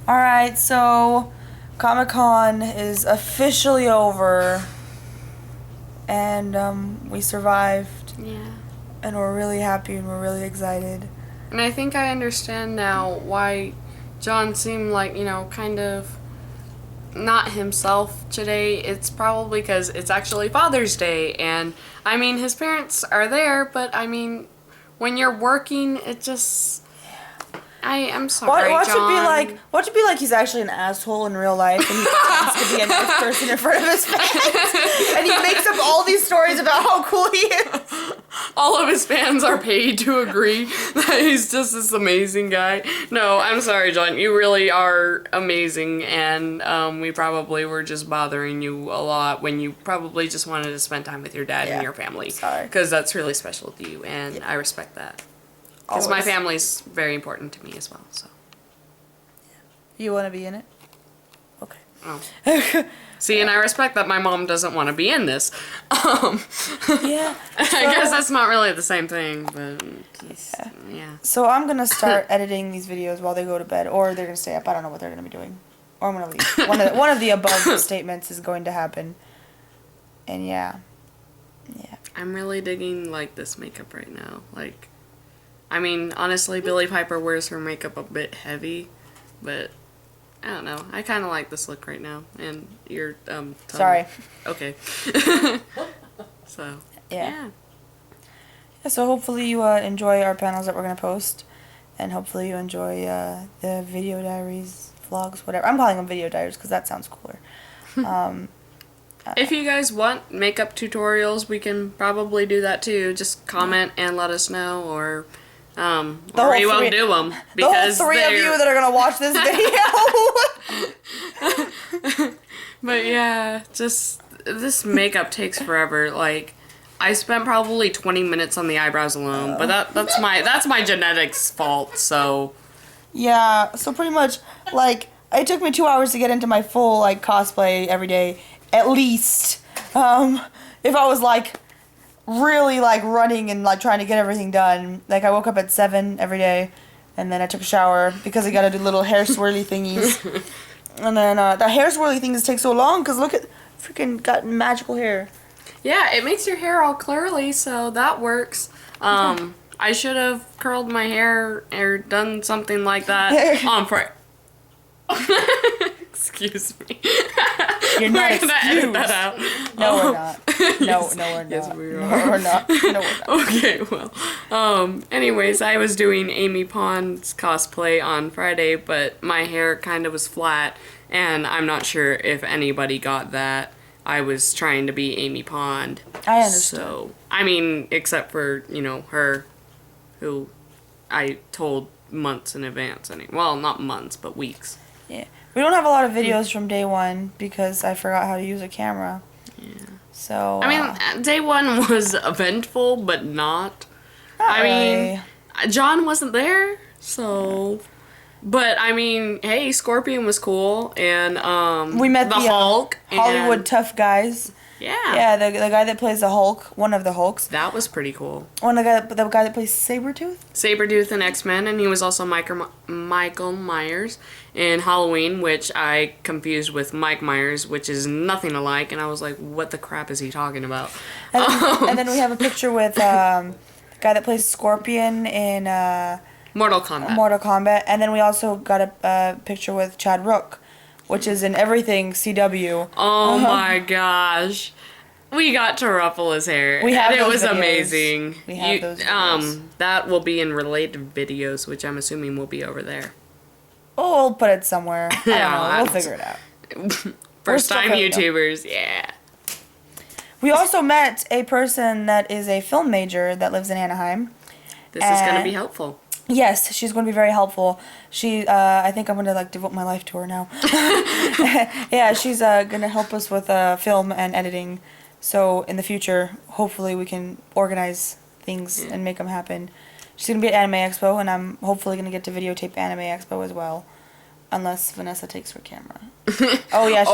Alright, so Comic-Con is officially over. And we survived. Yeah. And we're really happy and we're really excited. And I think I understand now why John seemed like, kind of not himself today. It's probably because it's actually Father's Day. And, I mean, his parents are there, but, I mean, when you're working, it just... I'm sorry, watch John. Watch it be like he's actually an asshole in real life and he pretends to be a nice person in front of his fans. And he makes up all these stories about how cool he is. All of his fans are paid to agree that he's just this amazing guy. No, I'm sorry, John. You really are amazing, and we probably were just bothering you a lot when you probably just wanted to spend time with your dad and your family. Sorry. Because that's really special to you, and I respect that. Because my family's very important to me as well, so. You want to be in it? Okay. Oh. See, and I respect that my mom doesn't want to be in this. Yeah. I guess that's not really the same thing, but yeah. So I'm going to start editing these videos while they go to bed, or they're going to stay up. I don't know what they're going to be doing. Or I'm going to leave. One of the above statements is going to happen. And yeah. I'm really digging, this makeup right now. I mean, honestly, Billie Piper wears her makeup a bit heavy, but I don't know. I kind of like this look right now, and you're, Sorry. Okay. So, yeah. So hopefully you enjoy our panels that we're going to post, and hopefully you enjoy the video diaries, vlogs, whatever. I'm calling them video diaries because that sounds cooler. If you guys want makeup tutorials, we can probably do that too. Just comment and let us know, or we won't do them. Because the whole three of you that are going to watch this video. But yeah, just this makeup takes forever. I spent probably 20 minutes on the eyebrows alone, but that's my genetics fault, so. Yeah, so pretty much, it took me 2 hours to get into my full, cosplay every day, at least. If I was, really, running and, trying to get everything done. I woke up at 7 every day, and then I took a shower, because I gotta do little hair swirly thingies. And then, the hair swirly things take so long, because look at, freaking got magical hair. Yeah, it makes your hair all curly, so that works. I should have curled my hair or done something like that on Friday. Excuse me. You're not excused. Edit that out. No, we're not. No, we're not. Yes, we are. No, we're not. No, we're not. Okay, well. Anyways, I was doing Amy Pond's cosplay on Friday, but my hair kind of was flat, and I'm not sure if anybody got that. I was trying to be Amy Pond. I understand. So, I mean, except for, her, who I told months in advance. Well, not months, but weeks. Yeah. We don't have a lot of videos from day one because I forgot how to use a camera. Yeah. So. I mean, day one was eventful, but not. Not really. I mean, John wasn't there, so. But I mean, hey, Scorpion was cool, and we met the Hulk, Hollywood tough guys. Yeah. Yeah, the guy that plays the Hulk, one of the Hulks. That was pretty cool. The guy that plays Sabretooth? Sabretooth in X-Men, and he was also Michael Myers in Halloween, which I confused with Mike Myers, which is nothing alike, and I was like, what the crap is he talking about? And then we have a picture with the guy that plays Scorpion in Mortal Kombat. And then we also got a picture with Chad Rook, which is in everything CW. Oh my gosh. We got to ruffle his hair. It was amazing. We have those videos. That will be in related videos, which I'm assuming will be over there. Oh, we'll put it somewhere. I don't know. We'll figure it out. First time YouTubers, yeah. We also met a person that is a film major that lives in Anaheim. This is going to be helpful. Yes, she's going to be very helpful. I think I'm going to devote my life to her now. Yeah, she's going to help us with film and editing. So in the future, hopefully we can organize things and make them happen. She's going to be at Anime Expo, and I'm hopefully going to get to videotape Anime Expo as well. Unless Vanessa takes her camera. Oh, yeah.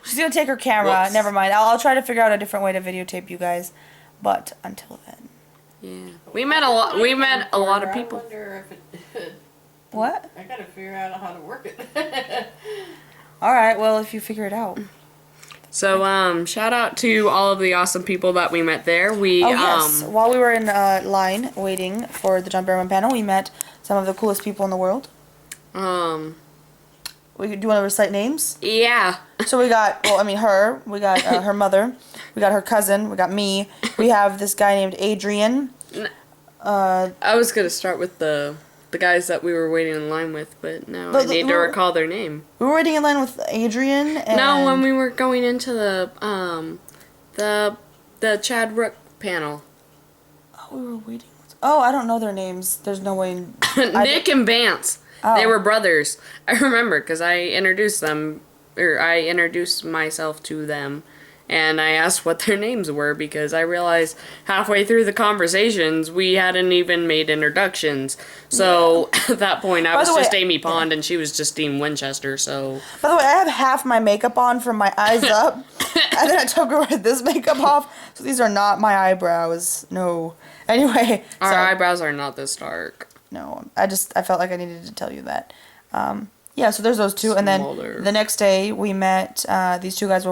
She's going to take her camera. Whoops. Never mind. I'll try to figure out a different way to videotape you guys. But until then. Yeah. We met a lot of people. I wonder if it What? I gotta figure out how to work it. All right. Well, if you figure it out. So, shout out to all of the awesome people that we met there. Yes. While we were in line waiting for the John Barrowman panel, we met some of the coolest people in the world. Do you want to recite names? Yeah. So we got, her. We got her mother. We got her cousin. We got me. We have this guy named Adrian. I was gonna start with the guys that we were waiting in line with, but now I need to recall their name. We were waiting in line with Adrian. And no, when we were going into the Chad Rook panel. Oh, we were waiting. Oh, I don't know their names. There's no way. Nick and Vance. Oh. They were brothers. I remember because I introduced myself to them, and I asked what their names were because I realized halfway through the conversations we hadn't even made introductions. So at that point I was just Amy Pond and she was just Dean Winchester. So by the way, I have half my makeup on from my eyes up, and then I took this makeup off. So these are not my eyebrows. No. Anyway, our eyebrows are not this dark. No, I felt like I needed to tell you that. Yeah, so there's those two, and then the next day we met these two guys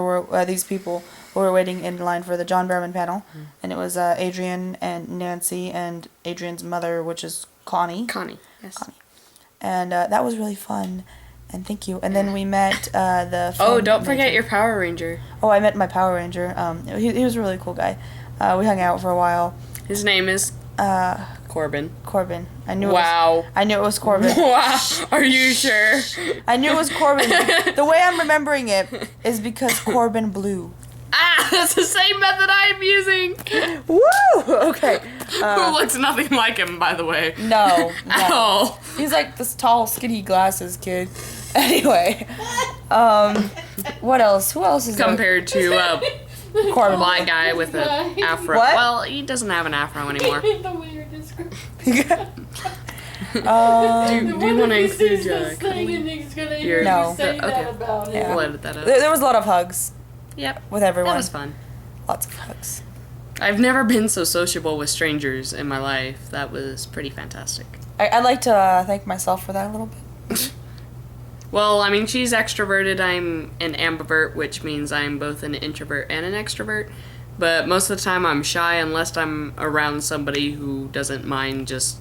these people who were waiting in line for the John Barrowman panel, and it was Adrian and Nancy and Adrian's mother, which is Connie. Connie, yes. Connie. And that was really fun, and thank you. And then we met the. Oh, don't forget your Power Ranger. Oh, I met my Power Ranger. He was a really cool guy. We hung out for a while. His name is Corbin. Corbin. I knew. Wow. I knew it was Corbin. Wow. Are you sure? I knew it was Corbin. The way I'm remembering it is because Corbin blew. Ah, that's the same method I'm using. Woo! Okay. Who looks nothing like him, by the way. No. Oh. He's like this tall, skinny glasses kid. Anyway. What else? Who else is compared to Corbin? Black guy with an afro. What? Well, he doesn't have an afro anymore. The way you're describing. Do you want to include your No. Say okay. that about Yeah. We'll edit that out. There was a lot of hugs. Yep. With everyone. That was fun. Lots of hugs. I've never been so sociable with strangers in my life. That was pretty fantastic. I'd like to thank myself for that a little bit. Well, I mean, she's extroverted. I'm an ambivert, which means I'm both an introvert and an extrovert. But most of the time I'm shy unless I'm around somebody who doesn't mind just...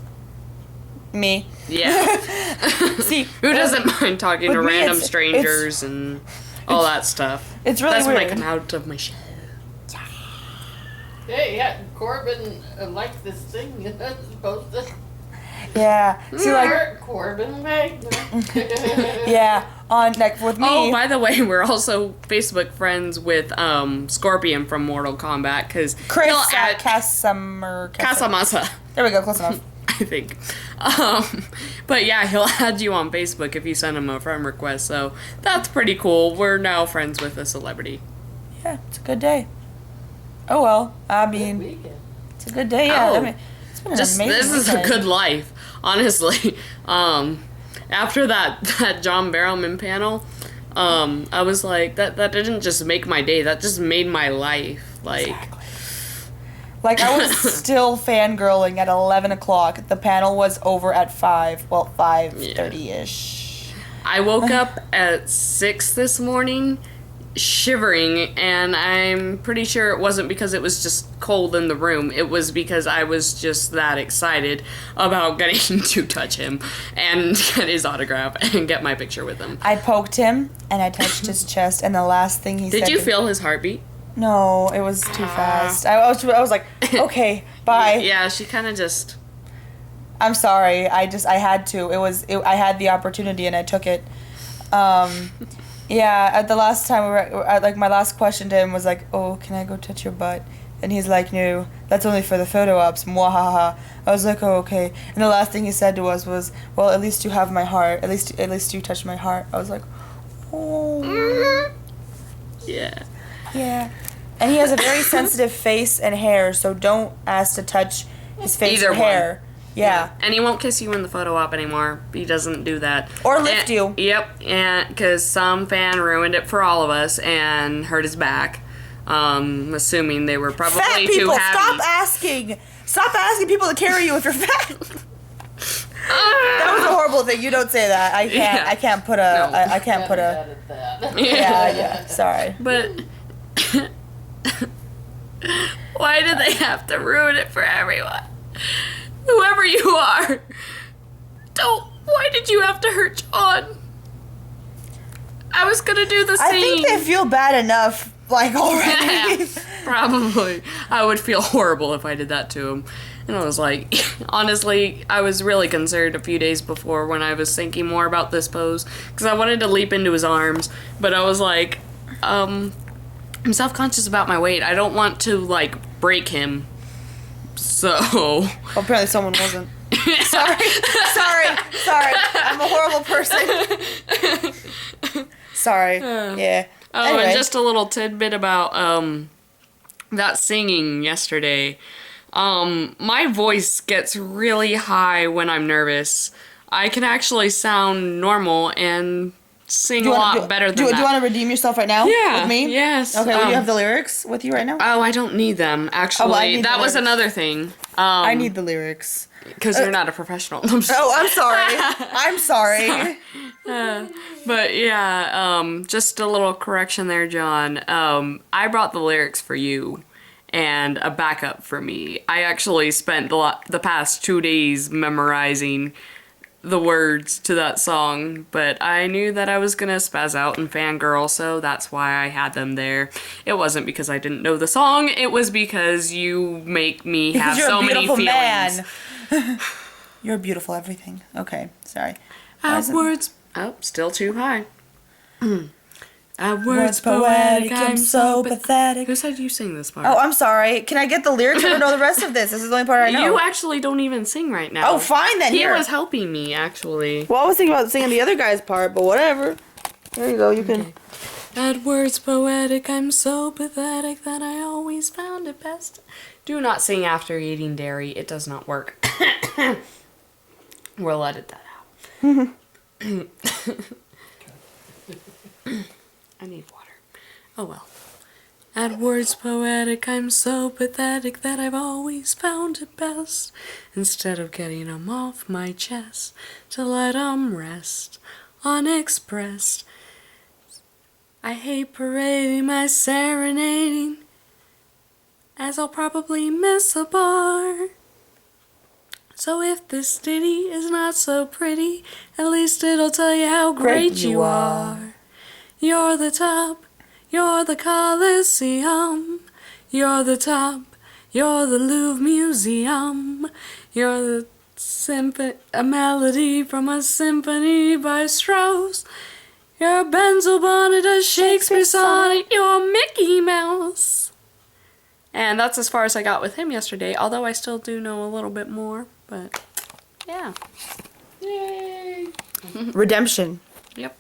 Me. Yeah. See, who doesn't mind talking to with me, random it's strangers and all that stuff. It's really That's weird. when I come out of my shell. Hey, yeah, Corbin likes this thing. It's supposed to. Yeah. See, like, Corbin Wagner. yeah, on like with me. Oh, by the way, we're also Facebook friends with Scorpion from Mortal Kombat because Chris Casamasa. There we go, close enough. I think. But yeah, he'll add you on Facebook if you send him a friend request. So that's pretty cool. We're now friends with a celebrity. Yeah, it's a good day. Oh well, I mean, it's a good day. Yeah, Oh. I mean, it's been an amazing This is a weekend. good life, honestly. After that John Barrowman panel, I was like, that didn't just make my day. That just made my life. Like. Exactly. Like, I was still fangirling at 11 o'clock. The panel was over at 5:30-ish. I woke up at 6 this morning shivering, and I'm pretty sure it wasn't because it was just cold in the room. It was because I was just that excited about getting to touch him and get his autograph and get my picture with him. I poked him, and I touched his chest, and the last thing he said... Did you feel his heartbeat? No, it was too fast. I was like, okay, bye. Yeah, she kind of just... I'm sorry. I had to. I had the opportunity and I took it. Yeah, at the last time like my last question to him was like, "Oh, can I go touch your butt?" And he's like, "No, that's only for the photo ops." Mwahaha. I was like, "Oh, okay." And the last thing he said to us was, "Well, at least you have my heart. At least you touched my heart." I was like, "Oh." Yeah. Yeah. And he has a very sensitive face and hair, so don't ask to touch his face Either or hair. Yeah. And he won't kiss you in the photo op anymore. He doesn't do that. Or lift you. Yep, and because some fan ruined it for all of us and hurt his back. Assuming they were probably Fat people, too heavy. stop asking people to carry you if you're fat. That was a horrible thing. You don't say that. I can't. Yeah. I can't put a. No. I can't put a. Edit that. Yeah. Sorry. But why do they have to ruin it for everyone? Whoever you are, why did you have to hurt John? I was gonna do the same. I think they feel bad enough, like, already. Probably. I would feel horrible if I did that to him. And I was like, honestly, I was really concerned a few days before when I was thinking more about this pose. Because I wanted to leap into his arms. But I was like, I'm self-conscious about my weight. I don't want to, like, break him. So... Well, apparently someone wasn't. Sorry. I'm a horrible person. Sorry. Yeah. Oh, Anyway. and just a little tidbit about that singing yesterday. My voice gets really high when I'm nervous. I can actually sound normal and sing a lot better than that. Do you want to redeem yourself right now? Yeah. With me? Yes. Okay, well, you have the lyrics with you right now? Oh, I don't need them, actually. I need that the was lyrics. another thing. I need the lyrics. Because you're not a professional. I'm just- Oh, I'm sorry. I'm sorry. But yeah, just a little correction there, John. I brought the lyrics for you and a backup for me. I actually spent the past 2 days memorizing the words to that song, but I knew that I was gonna spaz out and fangirl, so that's why I had them there. It wasn't because I didn't know the song, it was because you make me have so many feelings. Man. You're a beautiful everything. Okay, sorry. At words... Oh, still too high. At words poetic, I'm so pathetic. Who said you sing this part? Oh, I'm sorry. Can I get the lyrics? I don't know the rest of this. This is the only part I know. You actually don't even sing right now. Oh, fine then. He Here. was helping me, actually. Well, I was thinking about singing the other guy's part, but whatever. There you go. You can. At words poetic, I'm so pathetic that I always found it best. Do not sing after eating dairy. It does not work. We'll edit that out. I need water. Oh well. At words poetic, I'm so pathetic that I've always found it best, instead of getting 'em off my chest, to let 'em rest unexpressed. I hate parading my serenading, as I'll probably miss a bar. So if this ditty is not so pretty, at least it'll tell you how great you are. You're the top, you're the Coliseum, you're the top, you're the Louvre Museum, you're the a melody from a symphony by Strauss, you're a Benzel bonnet, a Shakespeare sonnet, you're Mickey Mouse. And that's as far as I got with him yesterday, although I still do know a little bit more, but yeah. Yay! Redemption. Yep.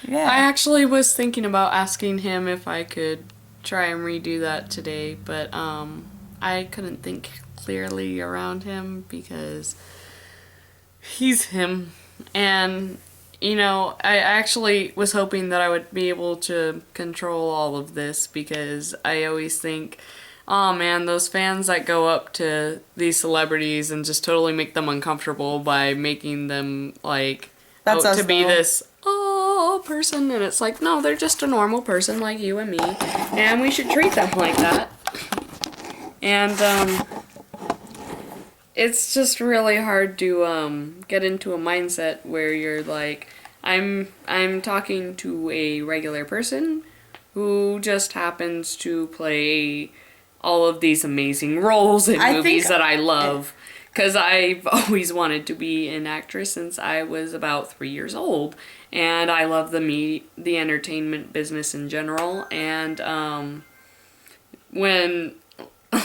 Yeah. I actually was thinking about asking him if I could try and redo that today, but I couldn't think clearly around him because he's him. And, you know, I actually was hoping that I would be able to control all of this because I always think, oh man, those fans that go up to these celebrities and just totally make them uncomfortable by making them, like, That's us, to be though. this person, and it's like, no, they're just a normal person like you and me, and we should treat them like that. And it's just really hard to get into a mindset where you're like, I'm talking to a regular person who just happens to play all of these amazing roles in movies that I love. Because I've always wanted to be an actress since I was about 3 years old. And I love the entertainment business in general. And when,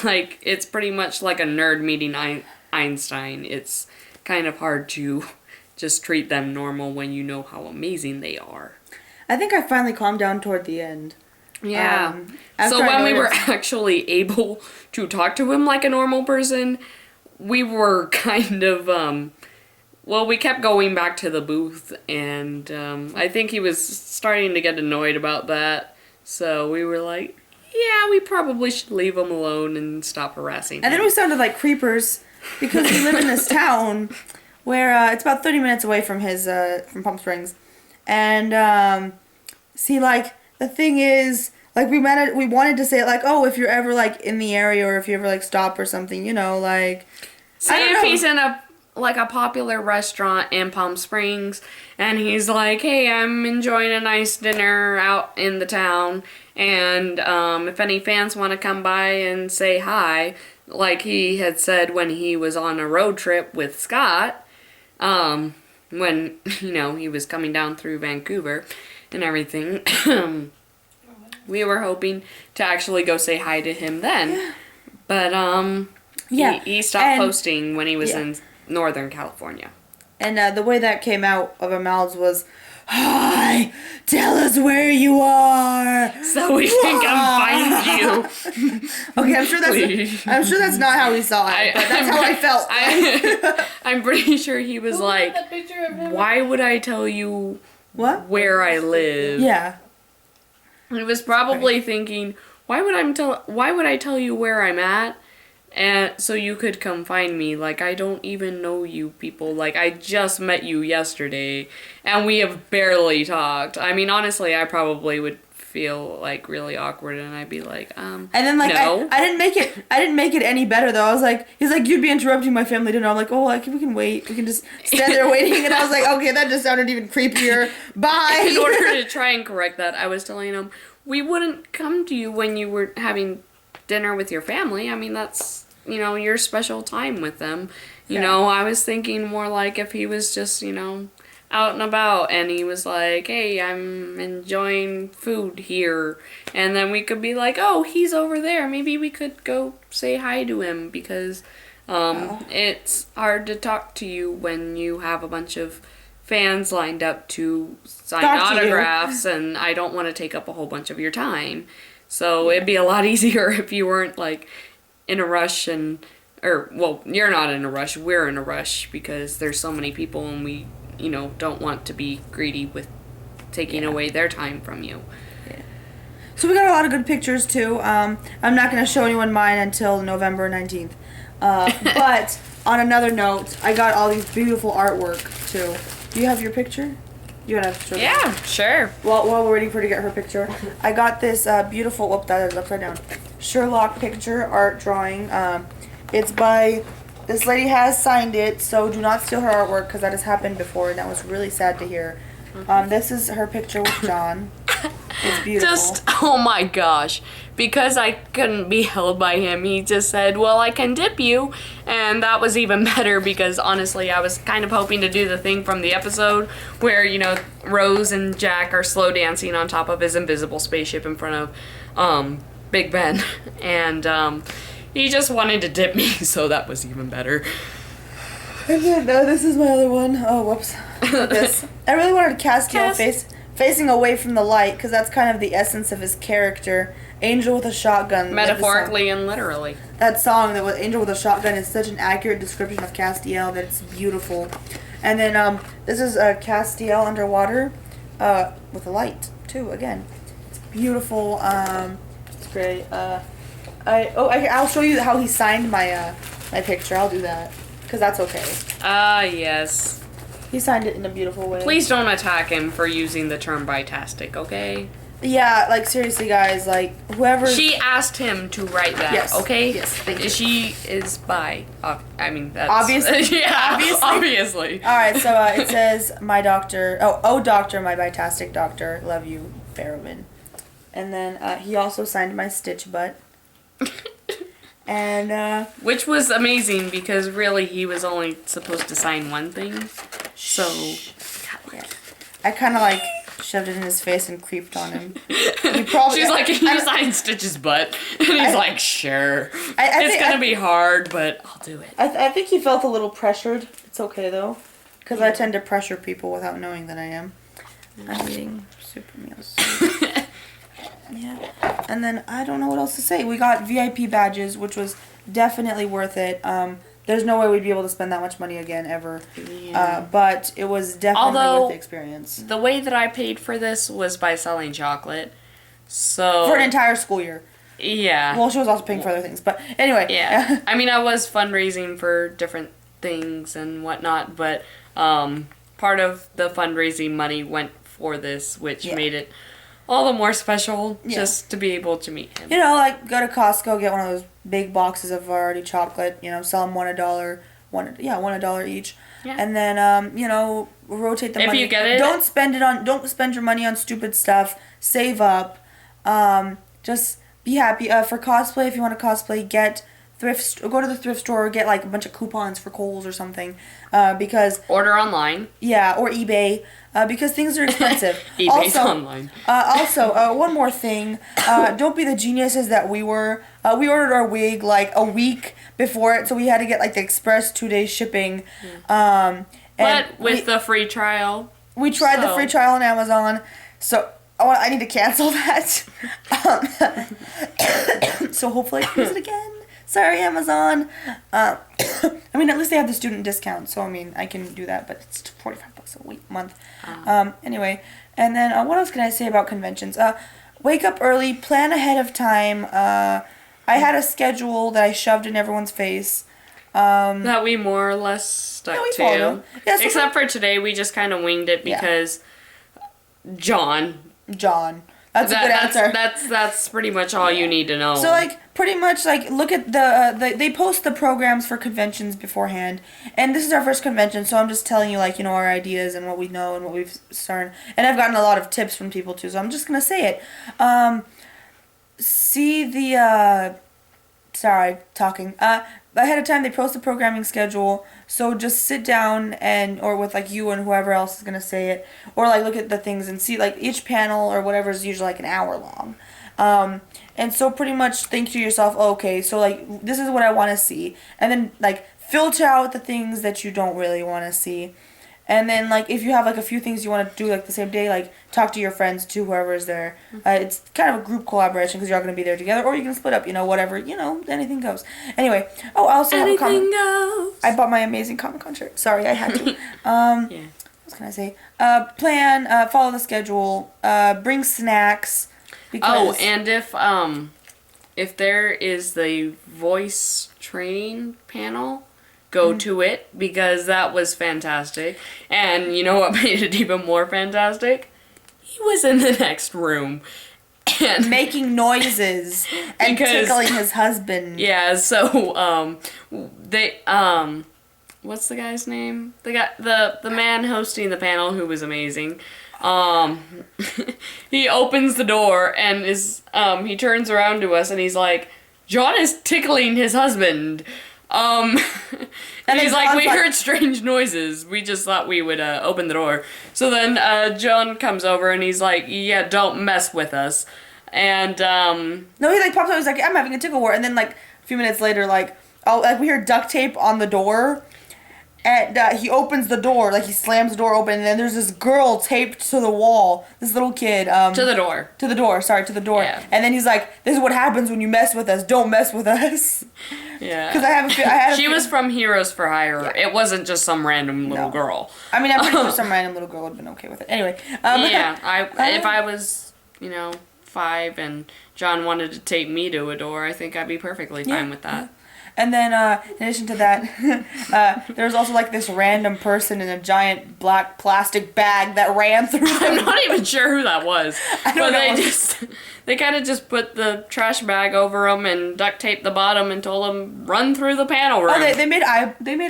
like, it's pretty much like a nerd meeting Einstein. It's kind of hard to just treat them normal when you know how amazing they are. I think I finally calmed down toward the end. Yeah. After So I when we were noticed- actually able to talk to him like a normal person, we were kind of, well, we kept going back to the booth, and I think he was starting to get annoyed about that. So we were like, yeah, we probably should leave him alone and stop harassing him. And then we sounded like creepers because we live in this town where it's about 30 minutes away from his from Palm Springs, and see, like, the thing is, like, we wanted to say, like, oh, if you're ever, like, in the area, or if you ever, like, stop or something, you know, like, See if he's in a popular restaurant in Palm Springs, and he's like, hey, I'm enjoying a nice dinner out in the town, and if any fans want to come by and say hi, like he had said when he was on a road trip with Scott, when, you know, he was coming down through Vancouver and everything. We were hoping to actually go say hi to him then, but he stopped posting when he was in Northern California. And the way that came out of our mouths was, hi, tell us where you are, so we can come find you. Okay, I'm sure that's not how he saw it, but that's how I felt. I'm pretty sure he was like, why would I tell you where I live? Yeah. He was probably thinking, why would I tell you where I'm at? And so you could come find me. Like, I don't even know you people. Like, I just met you yesterday, and we have barely talked. I mean, honestly, I probably would feel, like, really awkward, and I'd be like, And then, like, no. I didn't make it any better, though. I was like, he's like, you'd be interrupting my family dinner. I'm like, oh, like, we can wait. We can just stand there waiting. And I was like, okay, that just sounded even creepier. Bye. In order to try and correct that, I was telling him, we wouldn't come to you when you were having dinner with your family. I mean, that's, you know, your special time with them. You know, I was thinking more like if he was just, you know, out and about and he was like, hey, I'm enjoying food here. And then we could be like, oh, he's over there. Maybe we could go say hi to him because it's hard to talk to you when you have a bunch of fans lined up to sign autographs, and I don't want to take up a whole bunch of your time. So it'd be a lot easier if you weren't, like, in a rush well, you're not in a rush, we're in a rush because there's so many people and we, you know, don't want to be greedy with taking away their time from you. Yeah. So we got a lot of good pictures, too. I'm not going to show anyone mine until November 19th. But on another note, I got all these beautiful artwork, too. Do you have your picture? You want to show me? Yeah, sure. While we're waiting for her to get her picture, I got this beautiful, that is upside down, Sherlock picture art drawing. It's by, this lady has signed it, so do not steal her artwork because that has happened before and that was really sad to hear. This is her picture with John. It's beautiful. Oh my gosh. Because I couldn't be held by him, he just said, well, I can dip you. And that was even better because honestly, I was kind of hoping to do the thing from the episode where, you know, Rose and Jack are slow dancing on top of his invisible spaceship in front of Big Ben. And he just wanted to dip me, so that was even better. And then, this is my other one. Oh, whoops. This. I really wanted Castiel facing away from the light because that's kind of the essence of his character. Angel with a Shotgun. Metaphorically and literally. That song that was Angel with a Shotgun is such an accurate description of Castiel that it's beautiful. And then this is Castiel underwater with a light too. Again, it's beautiful. It's great. I'll show you how he signed my my picture. I'll do that because that's okay. Yes. He signed it in a beautiful way. Please don't attack him for using the term bitastic, okay? Yeah, like, seriously, guys, like, whoever... She asked him to write that, yes. Okay? Yes, thank you. She is bi. I mean, that's... Obviously. Yeah, obviously. Alright, so it says, my doctor... Oh, doctor, my bitastic doctor. Love you, Barrowman. And then he also signed my stitch butt. And, which was amazing because really he was only supposed to sign one thing. So... Yeah. I kind of, like... shoved it in his face and creeped on him. She's like, can you sign Stitch's butt? And he's like, sure. It's gonna be hard, but I'll do it. I think he felt a little pressured. It's okay, though. Because I tend to pressure people without knowing that I am. I'm eating super meals. Yeah. And then, I don't know what else to say. We got VIP badges, which was definitely worth it. There's no way we'd be able to spend that much money again, ever. Yeah. But it was definitely worth the experience. The way that I paid for this was by selling chocolate. So for an entire school year. Yeah. Well, she was also paying for other things. But anyway. Yeah. I mean, I was fundraising for different things and whatnot, but part of the fundraising money went for this, which made it all the more special just to be able to meet him. You know, like go to Costco, get one of those big boxes of variety chocolate. You know, sell them $1, $1 each, and then you know, rotate the money. If you get it, don't spend your money on stupid stuff. Save up. Just be happy. For cosplay, if you want to cosplay, go to the thrift store or get like a bunch of coupons for Kohl's or something, because order online. Yeah, or eBay, because things are expensive. eBay's online. Also, one more thing, don't be the geniuses that we were. We ordered our wig like a week before it, so we had to get like the express 2-day shipping. But with the free trial. We tried the free trial on Amazon, so I need to cancel that. So hopefully I can use it again. Sorry, Amazon. I mean, at least they have the student discount, so I mean, I can do that, but it's $45 a month. Anyway, and then what else can I say about conventions? Wake up early, plan ahead of time. I had a schedule that I shoved in everyone's face. That we more or less stuck to. Yeah, so except for today, we just kind of winged it because John. That's a good answer. That's pretty much all you need to know. So pretty much look at they post the programs for conventions beforehand, and this is our first convention, so I'm just telling you our ideas and what we know and what we've started, and I've gotten a lot of tips from people too, so I'm just gonna say it. See the ahead of time they post the programming schedule, so just sit down or with you and whoever else is gonna say it, or look at the things and see each panel or whatever is usually an hour long, and so pretty much think to yourself, okay, so this is what I want to see, and then filter out the things that you don't really want to see. And then, if you have, a few things you want to do, the same day, talk to your friends, too, whoever is there. It's kind of a group collaboration because you're all going to be there together. Or you can split up, whatever. Anything goes. Anyway. Oh, I also anything goes. I bought my amazing Comic-Con shirt. Sorry, I had to. What can I say? Plan, follow the schedule, bring snacks. Because and if there is the voice training panel, go to it, because that was fantastic. And you know what made it even more fantastic? He was in the next room. And making noises and tickling his husband. Yeah, so they what's the guy's name? The man hosting the panel, who was amazing. He opens the door and he turns around to us and he's like, John is tickling his husband. And he's like, we heard strange noises. We just thought we would open the door. So then John comes over and he's like, yeah, don't mess with us. And no, he pops up. He's like, I'm having a tickle war. And then a few minutes later, we hear duct tape on the door. And he opens the door, he slams the door open, and then there's this girl taped to the wall. This little kid. To the door. To the door. Yeah. And then he's like, "This is what happens when you mess with us. Don't mess with us." Yeah. Because she was from Heroes for Hire. Yeah. It wasn't just some random little girl. I mean, I'm pretty sure some random little girl would have been okay with it. Anyway. If I was, 5 and John wanted to take me to a door, I think I'd be perfectly fine with that. And then, in addition to that, there was also this random person in a giant black plastic bag that ran through them. I'm not even sure who that was. I don't know. They kind of just put the trash bag over them and duct taped the bottom and told them run through the panel room. Oh, they made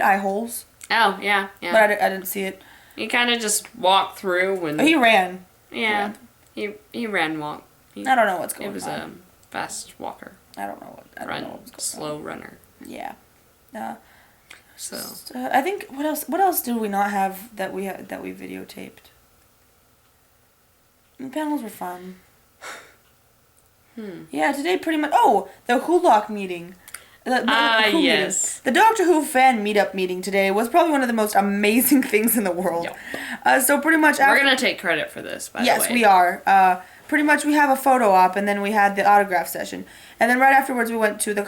eye holes. Oh, yeah. But I didn't see it. He kind of just walked through and... he ran. Yeah. He ran walk. I don't know what's going on. It was a fast walker. I don't know what's going on. Slow runner. Yeah. So I think what else do we not have that we videotaped? The panels were fun. Yeah, today pretty much. Oh, the Wholock meeting. Yes. The Doctor Who fan meetup meeting today was probably one of the most amazing things in the world. Yep. So pretty much we're gonna take credit for this, by the way. Yes, we are. Pretty much we have a photo op, and then we had the autograph session. And then right afterwards we went to the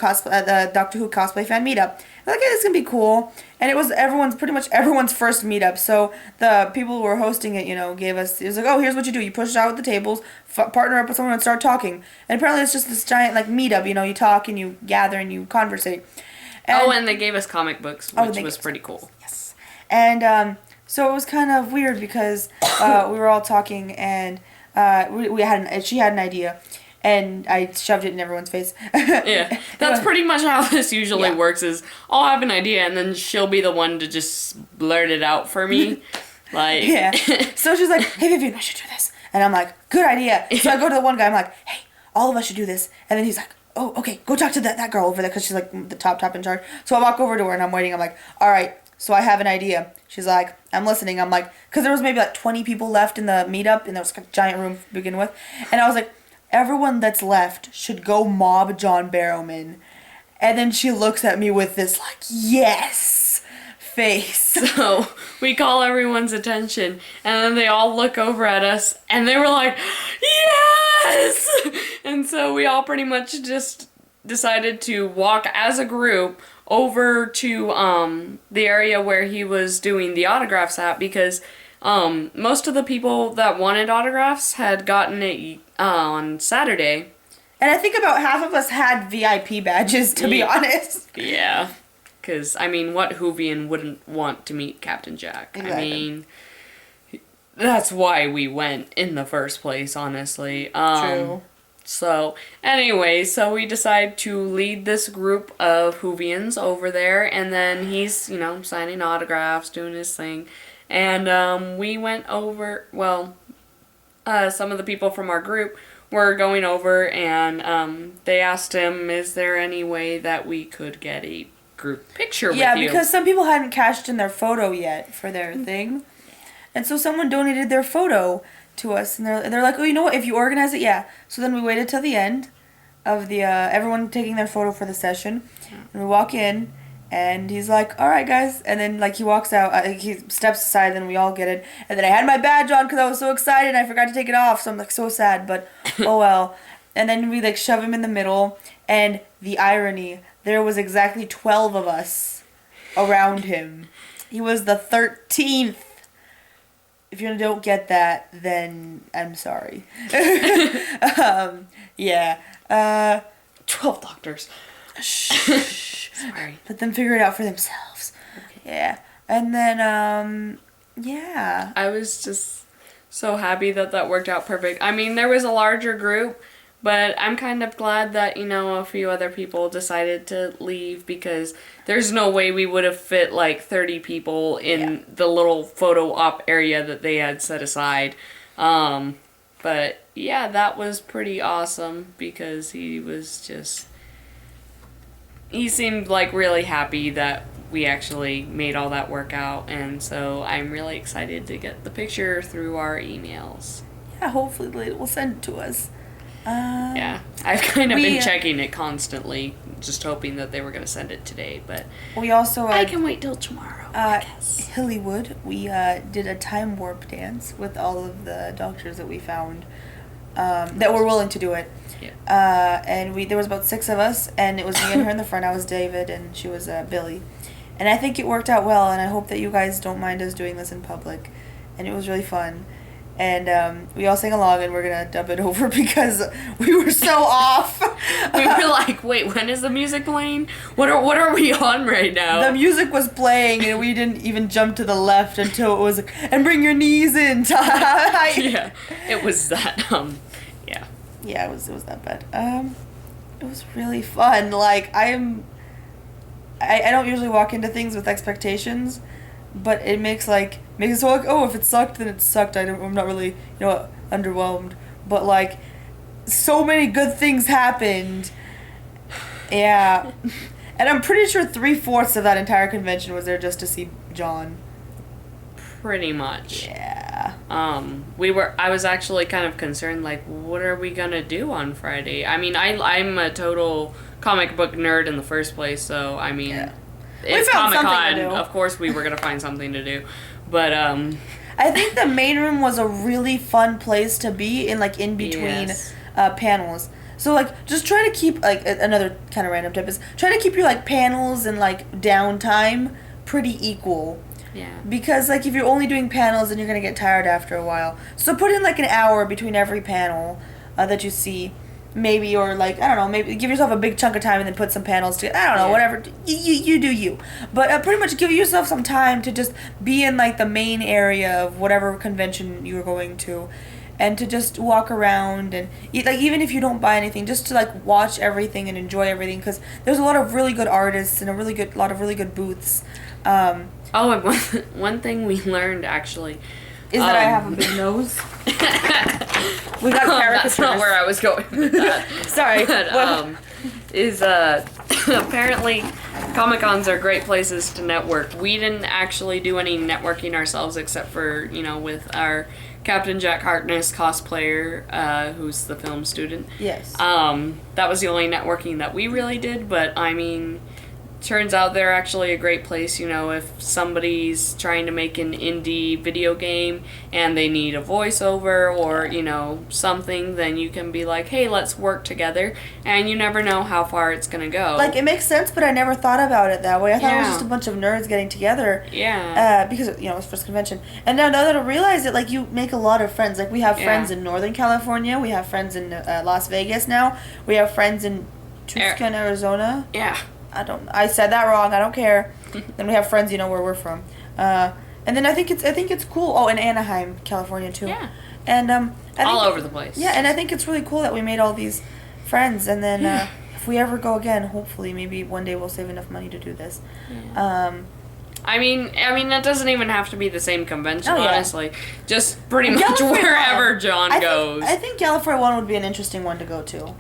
Doctor Who cosplay fan meetup. I was like, hey, this is going to be cool. And it was pretty much everyone's first meetup. So the people who were hosting it, gave us, it was like, oh, here's what you do. You push it out with the tables, partner up with someone and start talking. And apparently it's just this giant, meetup, you talk and you gather and you conversate. And they gave us comic books, which they was gave us pretty cool. Yes. And so it was kind of weird because we were all talking and she had an idea. And I shoved it in everyone's face. Yeah, that's pretty much how this usually Yeah. works. Is I'll have an idea and then she'll be the one to just blurt it out for me. Like, Yeah. So she's like, "Hey, Vivian, we should do this." And I'm like, "Good idea." So I go to the one guy. I'm like, "Hey, all of us should do this." And then he's like, "Oh, okay. Go talk to that girl over there because she's like the top in charge." So I walk over to her and I'm waiting. I'm like, "All right. So I have an idea." She's like, "I'm listening." I'm like, because there was maybe like 20 people left in the meetup and there was like a giant room to begin with, and I was like, everyone that's left should go mob John Barrowman. And then she looks at me with this, like, yes face. so we call everyone's attention, and then they all look over at us, and they were like, yes! And so we all pretty much just decided to walk as a group over to the area where he was doing the autographs at, because most of the people that wanted autographs had gotten it on Saturday. And I think about half of us had VIP badges, to be honest. Yeah. Because, I mean, what Whovian wouldn't want to meet Captain Jack? Exactly. I mean, that's why we went in the first place, honestly. True. So, anyway, so we decide to lead this group of Whovians over there, and then he's, signing autographs, doing his thing. And we went over, some of the people from our group were going over, and they asked him, is there any way that we could get a group picture with you? Yeah, because some people hadn't cashed in their photo yet for their thing. And so someone donated their photo to us, and they're like, oh, you know what, if you organize it, yeah. So then we waited till the end of the everyone taking their photo for the session, and we walk in, and he's like, all right, guys, and then like he walks out, he steps aside, then we all get it, and then I had my badge on because I was so excited, and I forgot to take it off, so I'm like so sad, but oh well. And then we like shove him in the middle, and the irony, there was exactly 12 of us around him. He was the 13th. If you don't get that, then I'm sorry. Yeah. 12 doctors. Shh. Sorry. Let them figure it out for themselves. Okay. Yeah. And then, yeah. I was just so happy that worked out perfect. I mean, there was a larger group, but I'm kind of glad that, a few other people decided to leave, because there's no way we would have fit like 30 people in the little photo op area that they had set aside. But yeah, that was pretty awesome, because he seemed like really happy that we actually made all that work out, and so I'm really excited to get the picture through our emails. Yeah, hopefully they will send it to us. Yeah, I've kind of been checking it constantly, just hoping that they were going to send it today, but we also I can wait till tomorrow, I guess. Hillywood, we did a time warp dance with all of the doctors that we found that were willing to do it. Yeah. And there was about 6 of us, and it was me and her in the front. I was David, and she was Billy. And I think it worked out well, and I hope that you guys don't mind us doing this in public. And it was really fun. And we all sang along, and we're going to dub it over because we were so off. We were like, wait, when is the music playing? What are we on right now? The music was playing, and we didn't even jump to the left until it was like, and bring your knees in. Yeah, it was that, yeah. Yeah, it was that bad. It was really fun. Like, I don't usually walk into things with expectations, but it makes it so like, oh, if it sucked, then it sucked. I'm not really, underwhelmed. But like, so many good things happened. Yeah. And I'm pretty sure 3/4 of that entire convention was there just to see John. Pretty much. Yeah. I was actually kind of concerned, like, what are we gonna do on Friday? I mean, I'm a total comic book nerd in the first place, so, I mean, Yeah. it's We found something to Comic-Con, do. of course we were gonna find something to do, but, I think the main room was a really fun place to be in between Yes. panels. So just try to keep another kind of random tip is try to keep your panels and downtime pretty equal. yeah. Because if you're only doing panels, then you're gonna get tired after a while. So put in an hour between every panel that you see, maybe, or like, I don't know, maybe give yourself a big chunk of time and then put some panels together. I don't know, Yeah. whatever. You do you. But pretty much give yourself some time to just be in like the main area of whatever convention you're going to, and to just walk around and like, even if you don't buy anything, just to like watch everything and enjoy everything, because there's a lot of really good artists and lot of really good booths. Oh, and one thing we learned actually Is that I have a big nose. We got caricatures. That's not where I was going with that. Sorry. But, is apparently Comic-Cons are great places to network. We didn't actually do any networking ourselves except for, with our Captain Jack Harkness cosplayer, who's the film student. Yes. That was the only networking that we really did, but I mean, turns out they're actually a great place, if somebody's trying to make an indie video game and they need a voiceover or, something, then you can be like, hey, let's work together, and you never know how far it's gonna go. Like, it makes sense, but I never thought about it that way. I thought it was Yeah. just a bunch of nerds getting together. Yeah. Because, it was first convention. And now that I realize it, like, you make a lot of friends. Like, we have friends in Northern California. We have friends in Las Vegas now. We have friends in Tucson, Arizona. Yeah. I said that wrong. I don't care. Then we have friends, where we're from. And then I think it's cool. Oh, in Anaheim, California too. Yeah. And All over the place. Yeah, and I think it's really cool that we made all these friends. And then if we ever go again, hopefully, maybe one day we'll save enough money to do this. Yeah. I mean, it doesn't even have to be the same convention, honestly. Just pretty much Gallifrey wherever One. John goes. I think Gallifrey One would be an interesting one to go to.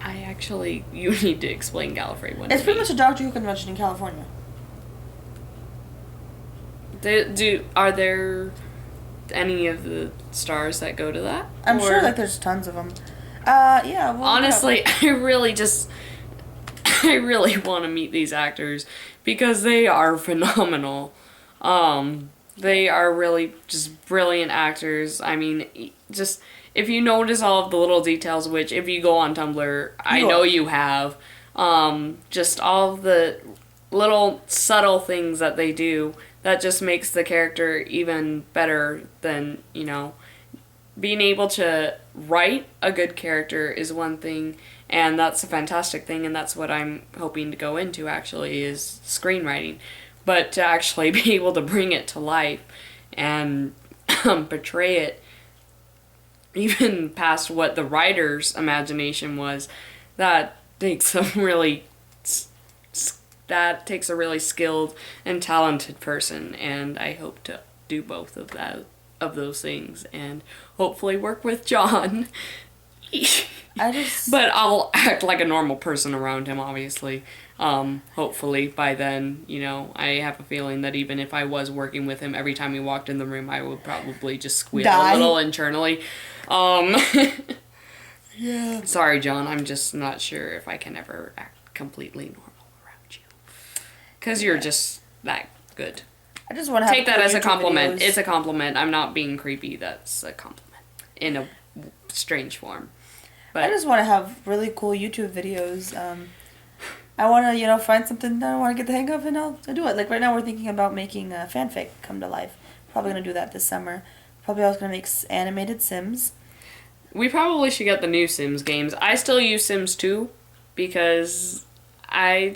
You need to explain Gallifrey One. It's pretty much a Doctor Who convention in California. Are there any of the stars that go to that? I'm sure, like, there's tons of them. Yeah. Honestly, I really want to meet these actors because they are phenomenal. They are really just brilliant actors. I mean, just if you notice all of the little details, which if you go on Tumblr, I know you have, just all of the little subtle things that they do that just makes the character even better than, being able to write a good character is one thing, and that's a fantastic thing, and that's what I'm hoping to go into, actually, is screenwriting. But to actually be able to bring it to life and portray it even past what the writer's imagination was, that takes a really skilled and talented person, and I hope to do both of those things, and hopefully work with John. But I'll act like a normal person around him, obviously. Hopefully by then, I have a feeling that even if I was working with him, every time he walked in the room, I would probably just squeal a little internally. Yeah. Sorry, John, I'm just not sure if I can ever act completely normal around you. Because you're just that good. I just want to take that as a compliment. Videos. It's a compliment. I'm not being creepy. That's a compliment in a strange form. But I just want to have really cool YouTube videos. I want to, find something that I want to get the hang of, and I'll do it. Like, right now we're thinking about making a fanfic come to life. Probably going to do that this summer. Probably I was going to make animated Sims. We probably should get the new Sims games. I still use Sims 2 because I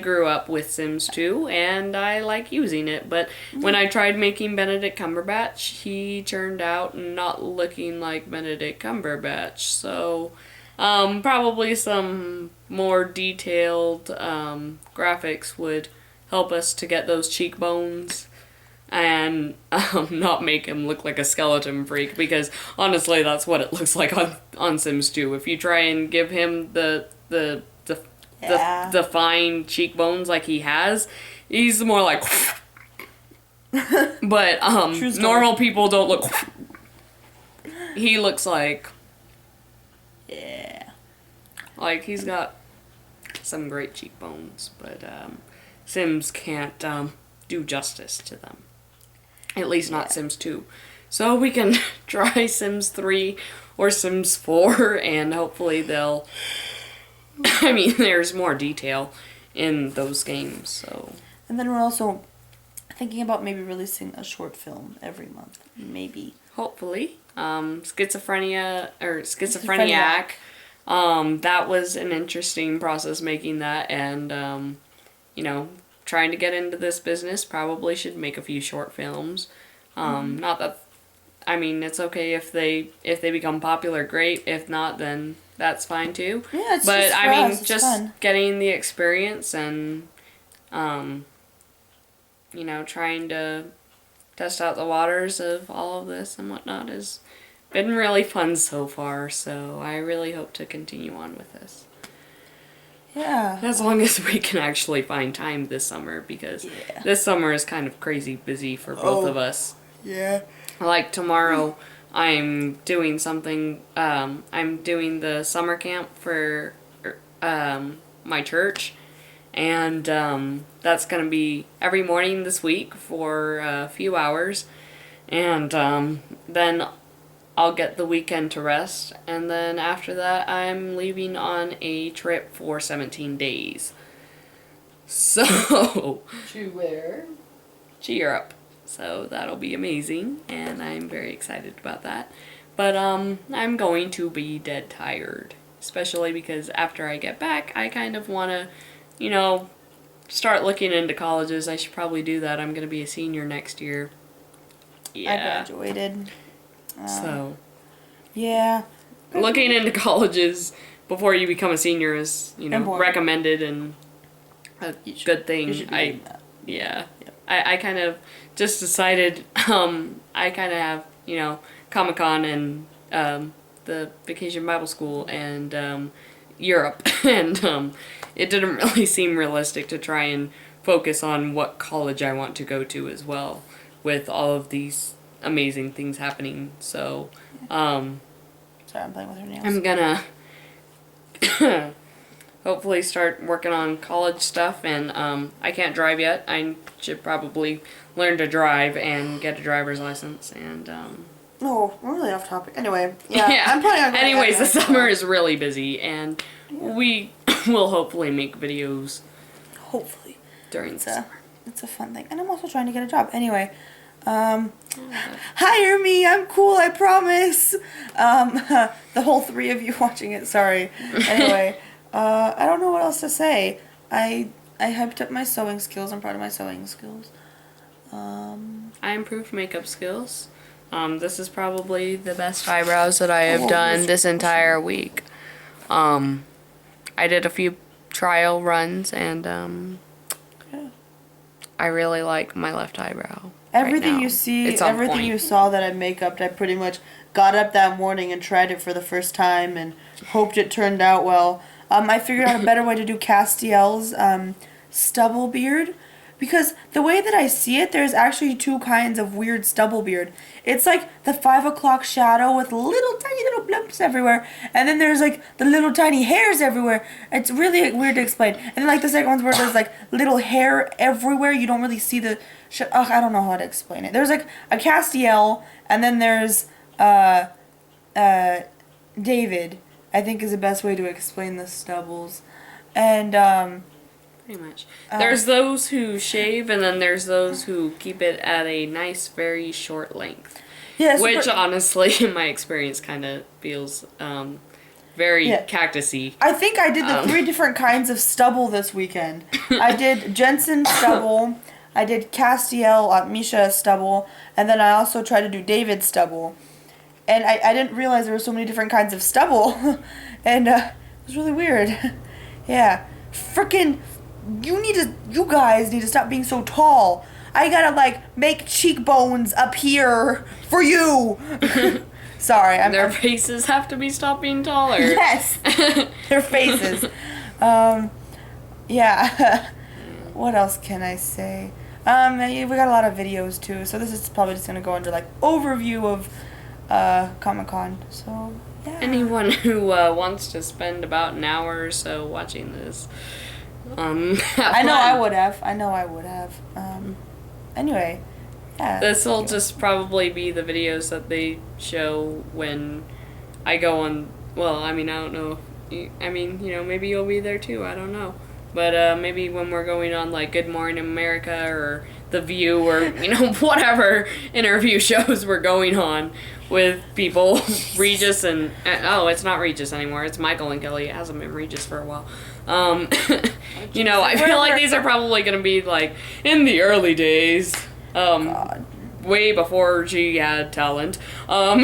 grew up with Sims 2 and I like using it. But when I tried making Benedict Cumberbatch, he turned out not looking like Benedict Cumberbatch. So probably some more detailed graphics would help us to get those cheekbones and not make him look like a skeleton freak, because honestly that's what it looks like on Sims 2. If you try and give him the fine cheekbones like he has, he's more like but normal people don't look he looks like like he's got some great cheekbones, but Sims can't do justice to them. At least not Sims 2. So we can try Sims 3 or Sims 4, and hopefully they'll... I mean, there's more detail in those games, so... And then we're also thinking about maybe releasing a short film every month. Maybe. Hopefully. Schizophreniac that was an interesting process making that, and trying to get into this business. Probably should make a few short films. Not that, I mean, it's okay if they become popular, great. If not, then that's fine too. Yeah, it's but just for I mean, us, it's just fun. getting the experience and trying to test out the waters of all of this and whatnot has been really fun so far. So I really hope to continue on with this. Yeah. As long as we can actually find time this summer, because this summer is kind of crazy busy for both of us. Yeah. Like tomorrow, I'm doing something, I'm doing the summer camp for my church, and that's going to be every morning this week for a few hours, and then I'll get the weekend to rest, and then after that I'm leaving on a trip for 17 days. So, To where? to Europe. So that'll be amazing, and I'm very excited about that. But I'm going to be dead tired, especially because after I get back, I kind of want to, start looking into colleges. I should probably do that. I'm going to be a senior next year. Yeah. I graduated. So, Yeah. looking into colleges before you become a senior is, Important. recommended and a good thing. You should be doing that. Yeah. I kind of just decided, I kind of have, Comic-Con and the Vacation Bible School and Europe, and it didn't really seem realistic to try and focus on what college I want to go to as well, with all of these amazing things happening. So, Sorry, I'm playing with her nails. I'm gonna hopefully start working on college stuff, and I can't drive yet. I should probably learn to drive and get a driver's license, and No, we're really off topic. Anyway, yeah, I'm planning on going anyways, the back next summer month. is really busy, and we will hopefully make videos Hopefully. during the It's summer. it's a fun thing. And I'm also trying to get a job. Anyway, hire me. I'm cool, I promise. The whole three of you watching it, sorry. Anyway, I don't know what else to say. I hyped up my sewing skills. I'm proud of my sewing skills. I improved makeup skills. This is probably the best eyebrows that I have done this entire week. I did a few trial runs, and Yeah. I really like my left eyebrow. Everything right now. you see, It's on everything point. you saw that I make up, I pretty much got up that morning and tried it for the first time and hoped it turned out well. I figured out a better way to do Castiel's stubble beard, because the way that I see it, there's actually two kinds of weird stubble beard. It's like the 5 o'clock shadow with tiny little blimps everywhere, and then there's like the little tiny hairs everywhere. It's really weird to explain. And then like the second one's where there's like little hair everywhere. You don't really see the I don't know how to explain it. There's like a Castiel, and then there's David, I think is the best way to explain the stubbles. And Pretty much. There's those who shave, and then there's those who keep it at a nice, very short length. yes, Which, honestly, in my experience, kind of feels very Yeah. cactusy. I think I did the 3 different kinds of stubble this weekend. I did Jensen stubble, I did Castiel, Misha stubble, and then I also tried to do David stubble. And I didn't realize there were so many different kinds of stubble. And it was really weird. Yeah. Frickin' you guys need to stop being so tall. I gotta like make cheekbones up here for you. Sorry, Their faces have to stop being taller. Yes, their faces. Yeah. What else can I say? We got a lot of videos too, so this is probably just gonna go under like overview of Comic-Con. So yeah. Anyone who wants to spend about an hour or so watching this, I know I would have. Anyway, yeah. This will just probably be the videos that they show when I go on. Well, I mean, I don't know. Maybe you'll be there too. I don't know. But maybe when we're going on like Good Morning America or The View or whatever interview shows we're going on, with people. Regis and oh, it's not Regis anymore. It's Michael and Kelly. It hasn't been Regis for a while. You know, I feel like these are probably gonna be like in the early days. God. Way before she had talent. Yeah,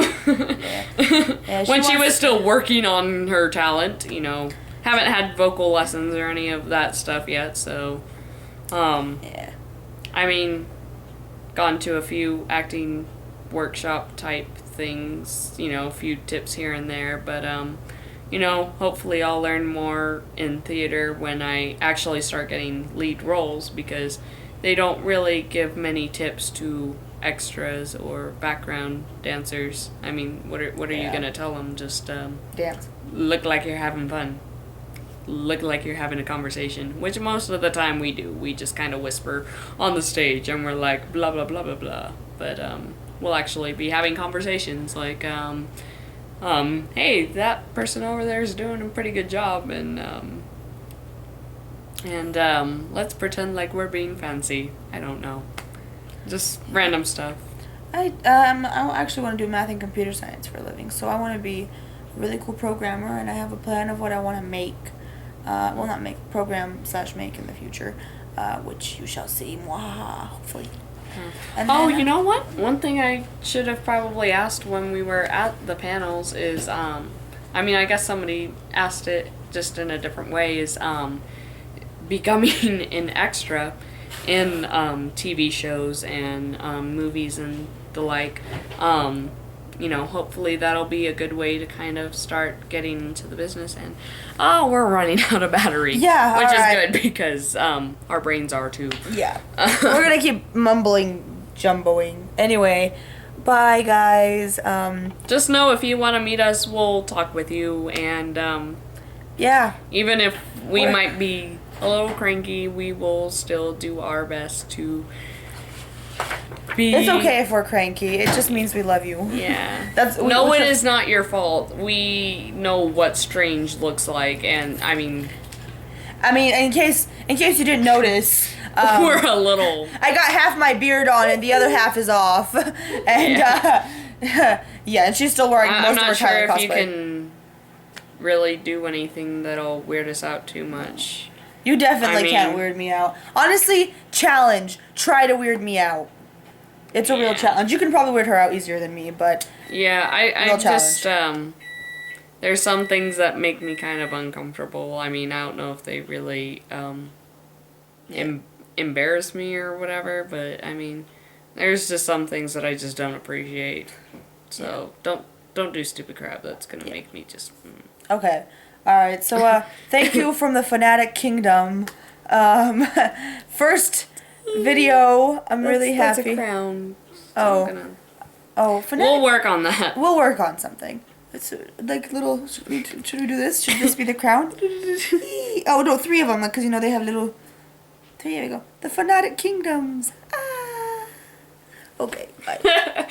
When she was still working on her talent, you know. Haven't had vocal lessons or any of that stuff yet, so Yeah. I mean, gone to a few acting workshop type things, you know, a few tips here and there, but you know, hopefully I'll learn more in theater when I actually start getting lead roles, because they don't really give many tips to extras or background dancers. I mean, what are you gonna tell them? Just Dance. look like you're having fun. Look like you're having a conversation, which most of the time we do. We just kind of whisper on the stage and we're like blah blah blah blah blah. But we'll actually be having conversations like, hey, that person over there is doing a pretty good job, and let's pretend like we're being fancy. I don't know, just random stuff. I actually want to do math and computer science for a living, so I want to be a really cool programmer, and I have a plan of what I want to make. Well, not make, program/make in the future, which you shall see. Mwahaha, hopefully. And Oh, then, you know what? One thing I should have probably asked when we were at the panels is, I mean, I guess somebody asked it just in a different way, is becoming an extra in TV shows and movies and the like. You know, hopefully that'll be a good way to kind of start getting into the business. And we're running out of battery. Yeah, which alright. is good because our brains are too. Yeah. We're gonna keep mumbling, jumboing. Anyway, bye guys. Just know if you want to meet us, we'll talk with you. And Yeah. even if we What- might be a little cranky, we will still do our best to be. It's okay if we're cranky. It just means we love you. Yeah. We it should- is not your fault. We know what strange looks like, and I mean, in case you didn't notice, we're a little. I got half my beard on and the other half is off, and yeah, and she's still wearing most I'm of her not sure Tyler if cosplay. you can really do anything that'll weird us out too much. You definitely I can't mean- weird me out. Honestly, challenge. Try to weird me out. It's a real Yeah. challenge. You can probably weird her out easier than me, but Yeah, I Real just there's some things that make me kind of uncomfortable. I mean, I don't know if they really embarrass me or whatever, but I mean, there's just some things that I just don't appreciate. So don't do stupid crap that's gonna make me just. okay. All right. So thank you from the Fanatic Kingdom. First video. I'm really That's happy. a crown. Oh. I'm gonna- Oh, Fanatic. We'll work on that. We'll work on something. It's like little. Should we do this? Should this be the crown? Oh no, 3 of them, because you know they have little. 3. Here we go. The Fanatic Kingdoms. Ah. Okay. Bye.